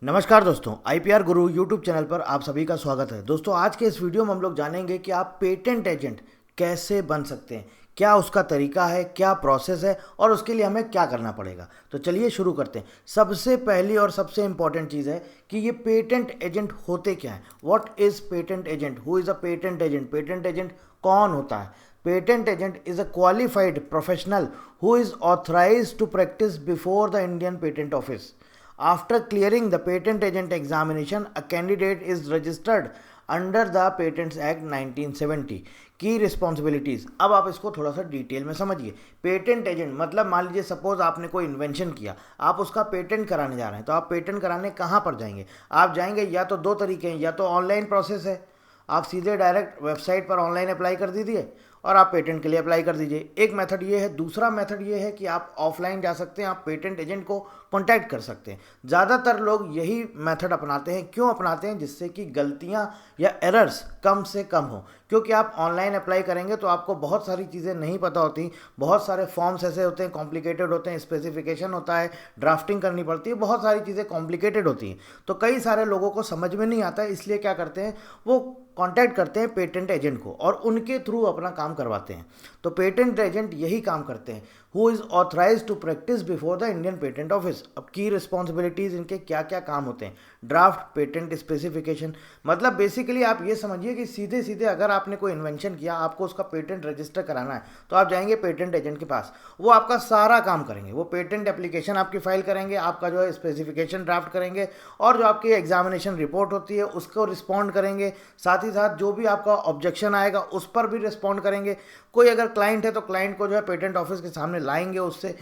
नमस्कार दोस्तों, आईपीआर गुरु YouTube channel पर आप सभी का स्वागत है। दोस्तों, आज के इस वीडियो में हम लोग जानेंगे कि आप पेटेंट एजेंट कैसे बन सकते हैं, क्या उसका तरीका है, क्या प्रोसेस है और उसके लिए हमें क्या करना पड़ेगा। तो चलिए शुरू करते हैं। सबसे पहली और सबसे इंपॉर्टेंट चीज़ है कि ये पेटेंट एजेंट होते क्या हैं। What is patent agent, who is a patent agent, patent agent कौन होता है। Patent agent is a qualified professional who is authorized to practice before the Indian patent office. After clearing the patent agent examination, a candidate is registered under the Patents Act 1970. की responsibilities, अब आप इसको थोड़ा सा detail में समझिए। Patent agent मतलब मान लीजिए सपोज आपने कोई इन्वेंशन किया, आप उसका पेटेंट कराने जा रहे हैं, तो आप पेटेंट कराने कहाँ पर जाएंगे। आप जाएंगे, या तो दो तरीके हैं, या तो ऑनलाइन प्रोसेस है, आप सीधे डायरेक्ट वेबसाइट पर ऑनलाइन अप्लाई कर दीजिए और आप पेटेंट के लिए अप्लाई कर दीजिए। एक मेथड ये है। दूसरा मेथड ये है कि आप ऑफलाइन जा सकते हैं, आप पेटेंट एजेंट को कॉन्टैक्ट कर सकते हैं। ज़्यादातर लोग यही मेथड अपनाते हैं। क्यों अपनाते हैं? जिससे कि गलतियां या एरर्स कम से कम हो। क्योंकि आप ऑनलाइन अप्लाई करेंगे तो आपको बहुत सारी चीज़ें नहीं पता होती, बहुत सारे फॉर्म्स ऐसे होते हैं, कॉम्प्लिकेटेड होते हैं, स्पेसिफिकेशन होता है, ड्राफ्टिंग करनी पड़ती है, बहुत सारी चीज़ें कॉम्प्लिकेटेड होती हैं। तो कई सारे लोगों को समझ में नहीं आता है, इसलिए क्या करते हैं, वो कांटेक्ट करते हैं पेटेंट एजेंट को और उनके थ्रू अपना काम करवाते हैं। तो पेटेंट एजेंट यही काम करते हैं, who is authorize to practice before the Indian patent office. अब की रिस्पॉन्सिबिलिटीज़, इनके क्या क्या काम होते हैं। ड्राफ्ट पेटेंट स्पेसिफिकेशन, मतलब बेसिकली आप ये समझिए कि सीधे सीधे अगर आपने कोई इन्वेंशन किया, आपको उसका पेटेंट रजिस्टर कराना है, तो आप जाएंगे पेटेंट एजेंट के पास, वो आपका सारा काम करेंगे। वो पेटेंट एप्लीकेशन आपकी फाइल करेंगे, आपका जो है स्पेसिफिकेशन ड्राफ्ट करेंगे और जो आपकी एग्जामिनेशन रिपोर्ट होती है उसको रिस्पॉन्ड करेंगे। साथ ही साथ जो भी आपका ऑब्जेक्शन आएगा उस पर भी रिस्पॉन्ड करेंगे। कोई अगर क्लाइंट है तो क्लाइंट को जो है पेटेंट ऑफिस के सामने लाएंगे, उससे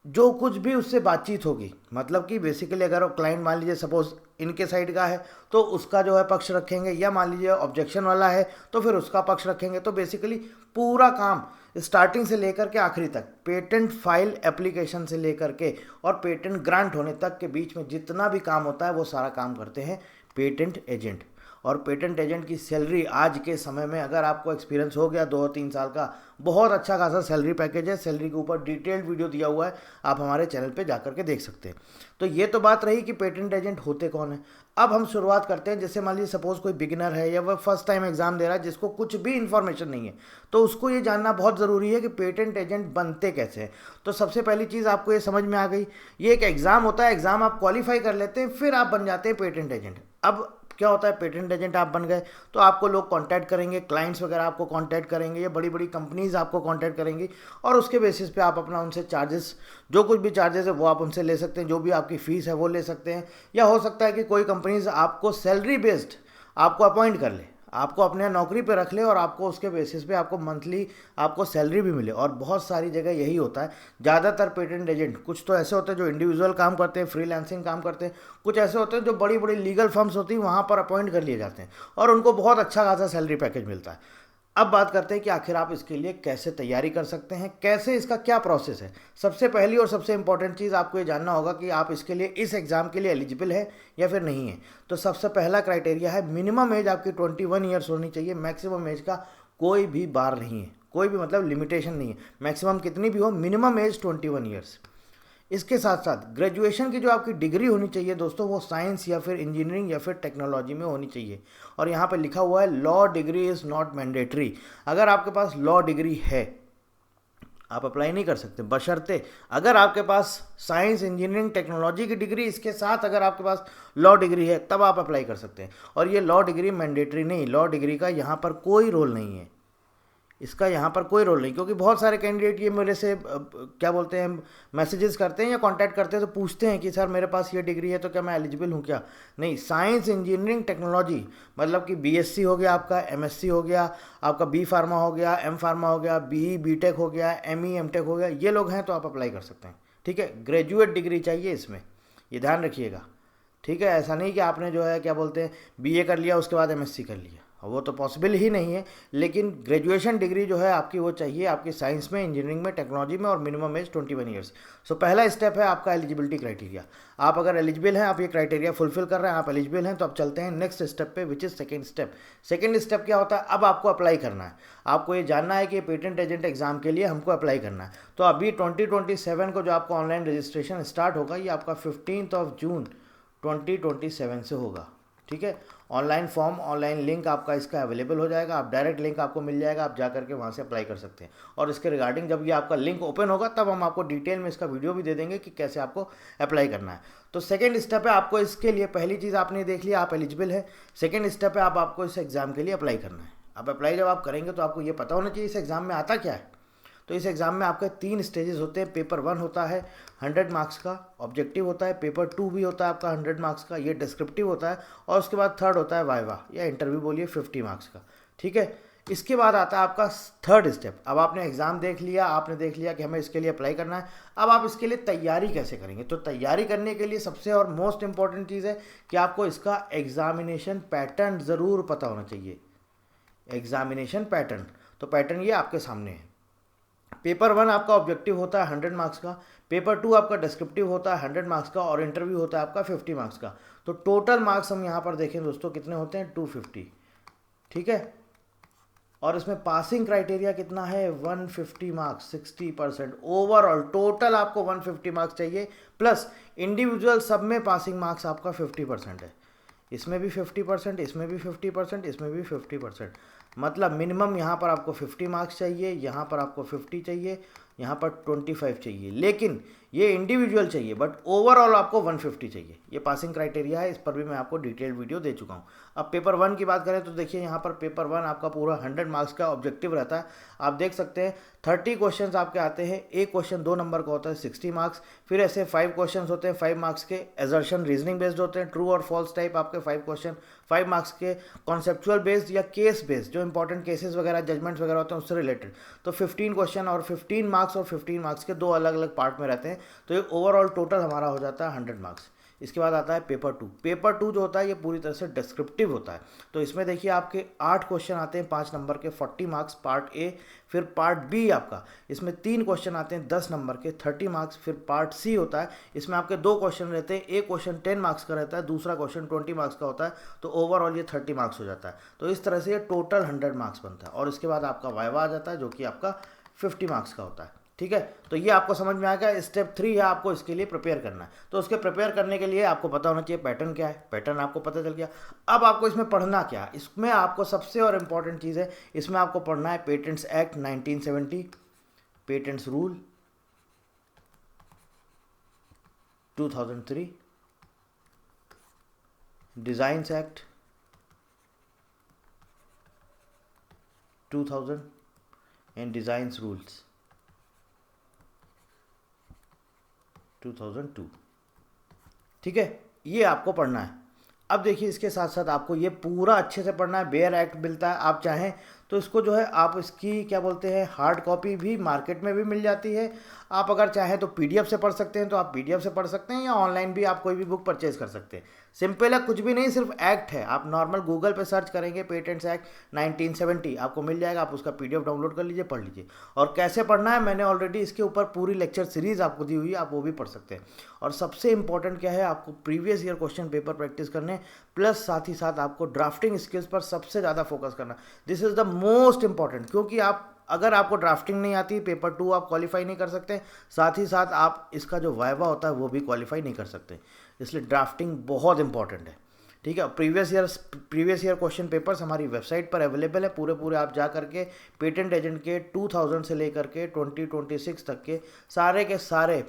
जो कुछ भी उससे बातचीत होगी, मतलब कि बेसिकली अगर क्लाइंट मान लीजिए सपोज इनके साइड का है तो उसका जो है पक्ष रखेंगे, या मान लीजिए ऑब्जेक्शन वाला है तो फिर उसका पक्ष रखेंगे। तो बेसिकली पूरा काम स्टार्टिंग से लेकर के आखिरी तक, पेटेंट फाइल एप्लीकेशन से लेकर के और पेटेंट ग्रांट होने तक के बीच में जितना भी काम होता है वो सारा काम करते हैं पेटेंट एजेंट। और पेटेंट एजेंट की सैलरी आज के समय में, अगर आपको एक्सपीरियंस हो गया 2-3 साल का, बहुत अच्छा खासा सैलरी पैकेज है। सैलरी के ऊपर डिटेल्ड वीडियो दिया हुआ है, आप हमारे चैनल पे जा करके देख सकते हैं। तो ये तो बात रही कि पेटेंट एजेंट होते कौन है। अब हम शुरुआत करते हैं। जैसे मान लीजिए सपोज कोई बिगिनर है या वह फर्स्ट टाइम एग्जाम दे रहा है, जिसको कुछ भी इन्फॉर्मेशन नहीं है, तो उसको ये जानना बहुत ज़रूरी है कि पेटेंट एजेंट बनते कैसे हैं। तो सबसे पहली चीज़ आपको ये समझ में आ गई, ये एक एग्ज़ाम होता है, एग्ज़ाम आप क्वालिफाई कर लेते हैं, फिर आप बन जाते हैं पेटेंट एजेंट। अब क्या होता है, पेटेंट एजेंट आप बन गए तो आपको लोग कांटेक्ट करेंगे, क्लाइंट्स वगैरह आपको कांटेक्ट करेंगे, या बड़ी बड़ी कंपनीज आपको कांटेक्ट करेंगी और उसके बेसिस पे आप अपना उनसे चार्जेस, जो कुछ भी चार्जेस है वो आप उनसे ले सकते हैं, जो भी आपकी फ़ीस है वो ले सकते हैं। या हो सकता है कि कोई कंपनीज आपको सैलरी बेस्ड आपको अपॉइंट कर ले, आपको अपने नौकरी पे रख ले और आपको उसके बेसिस पे आपको मंथली आपको सैलरी भी मिले। और बहुत सारी जगह यही होता है। ज़्यादातर पेटेंट एजेंट, कुछ तो ऐसे होते हैं जो इंडिविजुअल काम करते हैं, फ्रीलांसिंग काम करते हैं, कुछ ऐसे होते हैं जो बड़ी बड़ी लीगल फर्म्स होती हैं वहाँ पर अपॉइंट कर लिए जाते हैं और उनको बहुत अच्छा खासा सैलरी पैकेज मिलता है। अब बात करते हैं कि आखिर आप इसके लिए कैसे तैयारी कर सकते हैं, कैसे इसका क्या प्रोसेस है। सबसे पहली और सबसे इंपॉर्टेंट चीज़ आपको ये जानना होगा कि आप इसके लिए, इस एग्ज़ाम के लिए एलिजिबल है या फिर नहीं है। तो सबसे पहला क्राइटेरिया है, मिनिमम एज आपकी 21 ईयर्स होनी चाहिए। मैक्सिमम एज का कोई भी बार नहीं है, कोई भी मतलब लिमिटेशन नहीं है। मैक्सिमम कितनी भी हो, मिनिमम एज 21 ईयर्स। इसके साथ साथ ग्रेजुएशन की जो आपकी डिग्री होनी चाहिए दोस्तों, वो साइंस या फिर इंजीनियरिंग या फिर टेक्नोलॉजी में होनी चाहिए। और यहाँ पे लिखा हुआ है law degree is not mandatory. अगर आपके पास लॉ डिग्री है आप अप्लाई नहीं कर सकते, बशर्ते अगर आपके पास साइंस इंजीनियरिंग टेक्नोलॉजी की डिग्री, इसके साथ अगर आपके पास लॉ डिग्री है तब आप अप्लाई कर सकते हैं। और ये लॉ डिग्री मैंडेटरी नहीं, लॉ डिग्री का यहाँ पर कोई रोल नहीं है, इसका यहाँ पर कोई रोल नहीं। क्योंकि बहुत सारे कैंडिडेट ये मेरे से क्या बोलते हैं, मैसेजेस करते हैं या कांटेक्ट करते हैं, तो पूछते हैं कि सर मेरे पास ये डिग्री है तो क्या मैं एलिजिबल हूँ क्या। नहीं, साइंस इंजीनियरिंग टेक्नोलॉजी मतलब कि बीएससी हो गया आपका, एमएससी हो गया आपका, बी फार्मा हो गया, एम फार्मा हो गया, बी बीटेक हो गया, एमई एमटेक हो गया, ये लोग हैं तो आप अप्लाई कर सकते हैं। ठीक है, ग्रेजुएट डिग्री चाहिए इसमें, ये ध्यान रखिएगा। ठीक है, ऐसा नहीं कि आपने जो है क्या बोलते हैं बीए कर लिया उसके बाद एमएससी कर लिया, वो तो पॉसिबल ही नहीं है। लेकिन ग्रेजुएशन डिग्री जो है आपकी वो चाहिए, आपकी साइंस में, इंजीनियरिंग में, टेक्नोलॉजी में, और मिनिमम एज 21 ईयर्स। सो पहला स्टेप है आपका एलिजिबिलिटी क्राइटेरिया। आप अगर एलिजिबल हैं, आप ये क्राइटेरिया फुलफिल कर रहे हैं, आप एलिजिबल हैं, तो अब चलते हैं नेक्स्ट स्टेप पे, which is second step. Second step क्या होता है, अब आपको अप्लाई करना है। आपको ये जानना है कि पेटेंट एजेंट एग्जाम के लिए हमको अप्लाई करना है। तो अभी 2027 को जो आपका ऑनलाइन रजिस्ट्रेशन स्टार्ट होगा, ये आपका 15 जून 2027 से होगा। ठीक है, ऑनलाइन फॉर्म, ऑनलाइन लिंक आपका इसका अवेलेबल हो जाएगा, आप डायरेक्ट लिंक आपको मिल जाएगा, आप जा करके वहाँ से अप्लाई कर सकते हैं। और इसके रिगार्डिंग जब ये आपका लिंक ओपन होगा तब हम आपको डिटेल में इसका वीडियो भी दे देंगे कि कैसे आपको अप्लाई करना है। तो सेकेंड स्टेप है, आपको इसके लिए पहली चीज़ आपने देख लिया, आप एलिजिबल है। सेकेंड स्टेप है, आपको इस एग्ज़ाम के लिए अप्लाई करना है। अब अप्लाई जब आप करेंगे तो आपको ये पता होना चाहिए इस एग्ज़ाम में आता क्या है। तो इस एग्ज़ाम में आपके 3 स्टेजेस होते हैं। पेपर 1 होता है 100 मार्क्स का, ऑब्जेक्टिव होता है। पेपर 2 भी होता है आपका 100 मार्क्स का, ये डिस्क्रिप्टिव होता है। और उसके बाद थर्ड होता है वाइवा या इंटरव्यू बोलिए 50 मार्क्स का। ठीक है, इसके बाद आता है आपका थर्ड स्टेप। अब आपने एग्ज़ाम देख लिया, आपने देख लिया कि हमें इसके लिए अप्लाई करना है। अब आप इसके लिए तैयारी कैसे करेंगे? तो तैयारी करने के लिए सबसे और मोस्ट इंपॉर्टेंट चीज़ है कि आपको इसका एग्जामिनेशन पैटर्न ज़रूर पता होना चाहिए। एग्जामिनेशन पैटर्न, तो पैटर्न ये आपके सामने है। पेपर 1 आपका ऑब्जेक्टिव होता है 100 मार्क्स का, पेपर 2 आपका डिस्क्रिप्टिव होता है 100 मार्क्स का, और इंटरव्यू होता है आपका 50 मार्क्स का। तो टोटल मार्क्स हम यहाँ पर देखें दोस्तों कितने होते हैं, 250। ठीक है, और इसमें पासिंग क्राइटेरिया कितना है, 150 मार्क्स, 60%। ओवरऑल टोटल आपको 150 मार्क्स चाहिए, प्लस इंडिविजुअल सब में पासिंग मार्क्स आपका 50% है। इसमें भी 50%, इसमें भी 50%, इसमें भी 50%। मतलब मिनिमम यहाँ पर आपको 50 मार्क्स चाहिए, यहाँ पर आपको 50 चाहिए, यहाँ पर 25 चाहिए। लेकिन ये इंडिविजुअल चाहिए, बट ओवरऑल आपको 150 चाहिए। ये पासिंग क्राइटेरिया है, इस पर भी मैं आपको डिटेल्ड वीडियो दे चुका हूँ। अब पेपर 1 की बात करें तो देखिए यहाँ पर पेपर 1 आपका पूरा 100 मार्क्स का ऑब्जेक्टिव रहता है। आप देख सकते हैं 30 क्वेश्चन आपके आते हैं। एक क्वेश्चन 2 नंबर का होता है 60 मार्क्स। फिर ऐसे 5 क्वेश्चन होते हैं 5 मार्क्स के, एजर्शन रीजनिंग बेस्ड होते हैं, ट्रू और फॉल्स टाइप आपके 5 क्वेश्चन 5 मार्क्स के, कॉन्सेप्चुअल बेस्ड या केस बेस्ड, जो इंपॉर्टेंट केसेस वगैरह जजमेंट्स वगैरह होते हैं उससे रिलेटेड। तो 15 क्वेश्चन और 15 मार्क्स और 15 मार्क्स के 2 अलग अलग पार्ट में रहते हैं। तो ये ओवरऑल टोटल हमारा हो जाता है 100 मार्क्स। इसके बाद आता है पेपर 2। पेपर 2 जो होता है ये पूरी तरह से डिस्क्रिप्टिव होता है। तो इसमें देखिए आपके 8 क्वेश्चन आते हैं 5 नंबर के, 40 मार्क्स पार्ट ए। फिर पार्ट बी आपका, इसमें 3 क्वेश्चन आते हैं 10 नंबर के, 30 मार्क्स। फिर पार्ट सी होता है, इसमें आपके 2 क्वेश्चन रहते हैं। एक क्वेश्चन 10 मार्क्स का रहता है, दूसरा क्वेश्चन 20 मार्क्स का होता है। तो ओवरऑल ये 30 मार्क्स हो जाता है। तो इस तरह से ये टोटल 100 मार्क्स बनता है। और इसके बाद आपका वाइवा आ जाता है जो कि आपका 50 मार्क्स का होता है। ठीक है, तो ये आपको समझ में आएगा। स्टेप 3 है, आपको इसके लिए प्रिपेयर करना है। तो उसके प्रिपेयर करने के लिए आपको पता होना चाहिए पैटर्न क्या है। पैटर्न आपको पता चल गया। अब आपको इसमें पढ़ना क्या है, इसमें आपको सबसे और इम्पॉर्टेंट चीज़ है, इसमें आपको पढ़ना है patents act 1970, patents rule 2003, designs act 2000 and designs rules 2002। ठीक है, ये आपको पढ़ना है। अब देखिए इसके साथ साथ आपको ये पूरा अच्छे से पढ़ना है। बेयर एक्ट मिलता है, आप चाहें तो इसको जो है आप इसकी क्या बोलते हैं हार्ड कॉपी भी मार्केट में भी मिल जाती है। आप अगर चाहें तो पीडीएफ से पढ़ सकते हैं, तो आप पीडीएफ से पढ़ सकते हैं, या ऑनलाइन भी आप कोई भी बुक परचेज कर सकते हैं। सिंपल है, कुछ भी नहीं, सिर्फ एक्ट है। आप नॉर्मल गूगल पे सर्च करेंगे पेटेंट्स एक्ट 1970, आपको मिल जाएगा। आप उसका पीडीएफ डाउनलोड कर लीजिए, पढ़ लीजिए। और कैसे पढ़ना है मैंने ऑलरेडी इसके ऊपर पूरी लेक्चर सीरीज आपको दी हुई है, आप वो भी पढ़ सकते हैं। और सबसे इंपॉर्टेंट क्या है, आपको previous year question paper practice करने, प्लस साथ ही साथ आपको ड्राफ्टिंग स्किल्स पर सबसे ज़्यादा फोकस करना। This is the most important, क्योंकि अगर आपको ड्राफ्टिंग नहीं आती, पेपर 2 आप क्वालिफाई नहीं कर सकते, साथ ही साथ आप इसका जो वाइवा होता है वो भी क्वालिफाई नहीं कर सकते। इसलिए ड्राफ्टिंग बहुत इंपॉर्टेंट है। ठीक है, प्रीवियस ईयर क्वेश्चन पेपर्स हमारी वेबसाइट पर अवेलेबल है पूरे आप जा करके पेटेंट एजेंट के 2000 से लेकर के 2026 तक के सारे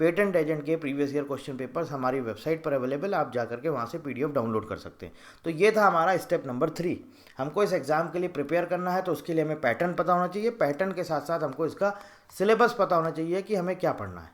पेटेंट एजेंट के प्रीवियस ईयर क्वेश्चन पेपर्स हमारी वेबसाइट पर अवेलेबल, आप जा करके वहाँ से पीडीएफ डाउनलोड कर सकते हैं। तो ये था हमारा स्टेप नंबर 3। हमको इस एग्ज़ाम के लिए प्रिपेयर करना है, तो उसके लिए हमें पैटर्न पता होना चाहिए। पैटर्न के साथ साथ हमको इसका सिलेबस पता होना चाहिए कि हमें क्या पढ़ना है।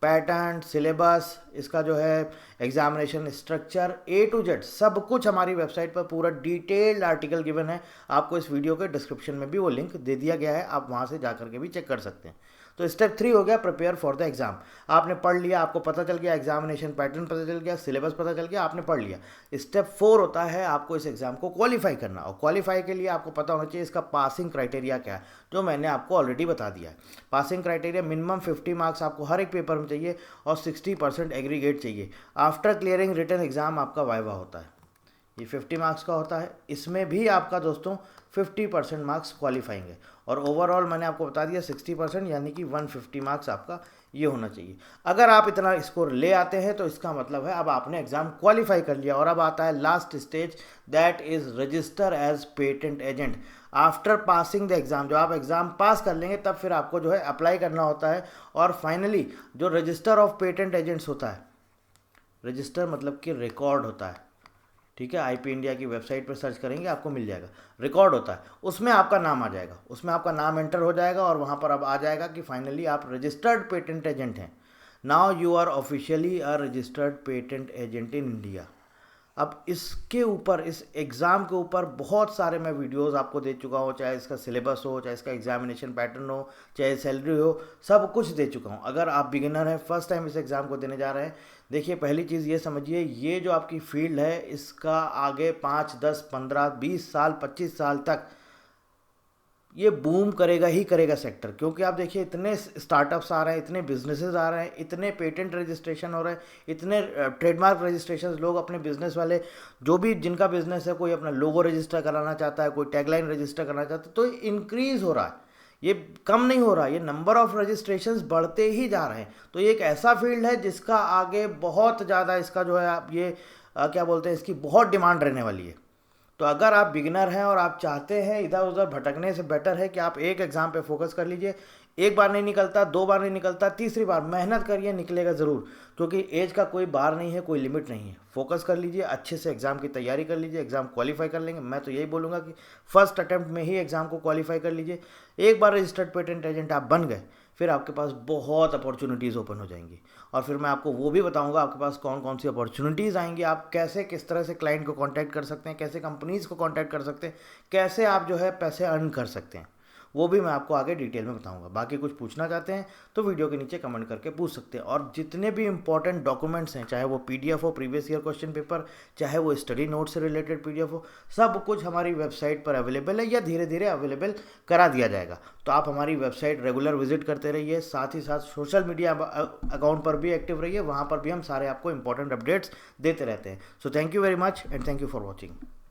पैटर्न, सिलेबस, इसका जो है examination structure, A to Z सब कुछ हमारी वेबसाइट पर पूरा डिटेल्ड आर्टिकल गिवन है। आपको इस वीडियो के डिस्क्रिप्शन में भी वो लिंक दे दिया गया है, आप वहाँ से जा करके भी चेक कर सकते हैं। तो स्टेप 3 हो गया प्रिपेयर फॉर द एग्जाम। आपने पढ़ लिया, आपको पता चल गया, एग्जामिनेशन पैटर्न पता चल गया, सिलेबस पता चल गया, आपने पढ़ लिया। स्टेप 4 होता है आपको इस एग्जाम को क्वालिफाई करना, और क्वालिफाई के लिए आपको पता होना चाहिए इसका पासिंग क्राइटेरिया क्या है, जो मैंने आपको ऑलरेडी बता दिया है। पासिंग क्राइटेरिया मिनिमम 50 मार्क्स आपको हर एक पेपर में चाहिए, और 60% एग्रीगेट चाहिए। आफ्टर क्लियरिंग रिटन एग्जाम आपका वाइवा होता है। ये 50 मार्क्स का होता है। इसमें भी आपका दोस्तों 50% मार्क्स क्वालिफाइंग है, और ओवरऑल मैंने आपको बता दिया 60%, यानी कि 150 मार्क्स आपका ये होना चाहिए। अगर आप इतना स्कोर ले आते हैं तो इसका मतलब है अब आपने एग्ज़ाम क्वालिफाई कर लिया। और अब आता है last stage, that is register as patent agent. After passing the exam, जब आप एग्ज़ाम पास कर लेंगे तब फिर आपको जो है अप्लाई करना होता है। और फाइनली जो रजिस्टर ऑफ पेटेंट एजेंट्स होता है, रजिस्टर मतलब कि रिकॉर्ड होता है, ठीक है, आईपी इंडिया की वेबसाइट पर सर्च करेंगे आपको मिल जाएगा, रिकॉर्ड होता है, उसमें आपका नाम आ जाएगा, उसमें आपका नाम एंटर हो जाएगा और वहाँ पर अब आ जाएगा कि फाइनली आप रजिस्टर्ड पेटेंट एजेंट हैं। Now you are officially a registered patent agent in India. अब इसके ऊपर, इस एग्ज़ाम के ऊपर बहुत सारे मैं वीडियोस आपको दे चुका हूँ, चाहे इसका सिलेबस हो, चाहे इसका एग्जामिनेशन पैटर्न हो, चाहे सैलरी हो, सब कुछ दे चुका हूँ। अगर आप बिगिनर हैं, फर्स्ट टाइम इस एग्ज़ाम को देने जा रहे हैं, देखिए पहली चीज़ ये समझिए, ये जो आपकी फील्ड है इसका आगे 5, 10, 15, 20 साल, 25 साल तक ये बूम करेगा ही करेगा सेक्टर। क्योंकि आप देखिए इतने स्टार्टअप्स आ रहे हैं, इतने बिजनेसेस आ रहे हैं, इतने पेटेंट रजिस्ट्रेशन हो रहे हैं, इतने ट्रेडमार्क रजिस्ट्रेशन, लोग अपने बिजनेस वाले जो भी जिनका बिजनेस है, कोई अपना लोगो रजिस्टर कराना चाहता है, कोई टैगलाइन रजिस्टर करना चाहता है, तो इंक्रीज हो रहा है, ये कम नहीं हो रहा, ये नंबर ऑफ रजिस्ट्रेशंस बढ़ते ही जा रहे हैं। तो ये एक ऐसा फील्ड है जिसका आगे बहुत ज़्यादा इसका जो है आप ये क्या बोलते हैं, इसकी बहुत डिमांड रहने वाली है। तो अगर आप बिगिनर हैं और आप चाहते हैं इधर उधर भटकने से बेटर है कि आप एक एग्ज़ाम पे फोकस कर लीजिए। एक बार नहीं निकलता, 2 बार नहीं निकलता, तीसरी बार मेहनत करिए, निकलेगा ज़रूर। क्योंकि एज का कोई बार नहीं है, कोई लिमिट नहीं है। फोकस कर लीजिए, अच्छे से एग्ज़ाम की तैयारी कर लीजिए, एग्ज़ाम क्वालिफाई कर लेंगे। मैं तो यही बोलूँगा कि फर्स्ट अटैम्प्ट में ही एग्ज़ाम को क्वालिफाई कर लीजिए। एक बार रजिस्टर्ड पेटेंट एजेंट आप बन गए, फिर आपके पास बहुत अपॉर्चुनिटीज़ ओपन हो जाएंगी। और फिर मैं आपको वो भी बताऊंगा आपके पास कौन कौन सी अपॉर्चुनिटीज़ आएंगी, आप कैसे किस तरह से क्लाइंट को कांटेक्ट कर सकते हैं, कैसे कंपनीज़ को कांटेक्ट कर सकते हैं, कैसे आप जो है पैसे अर्न कर सकते हैं, वो भी मैं आपको आगे डिटेल में बताऊंगा। बाकी कुछ पूछना चाहते हैं तो वीडियो के नीचे कमेंट करके पूछ सकते हैं। और जितने भी इंपॉर्टेंट डॉक्यूमेंट्स हैं, चाहे वो पीडीएफ हो, प्रीवियस ईयर क्वेश्चन पेपर, चाहे वो स्टडी नोट से रिलेटेड पीडीएफ हो, सब कुछ हमारी वेबसाइट पर अवेलेबल है या धीरे धीरे अवेलेबल करा दिया जाएगा। तो आप हमारी वेबसाइट रेगुलर विजिट करते रहिए, साथ ही साथ सोशल मीडिया अकाउंट पर भी एक्टिव रहिए, वहाँ पर भी हम सारे आपको इंपॉर्टेंट अपडेट्स देते रहते हैं। So thank you very much and thank you for watching.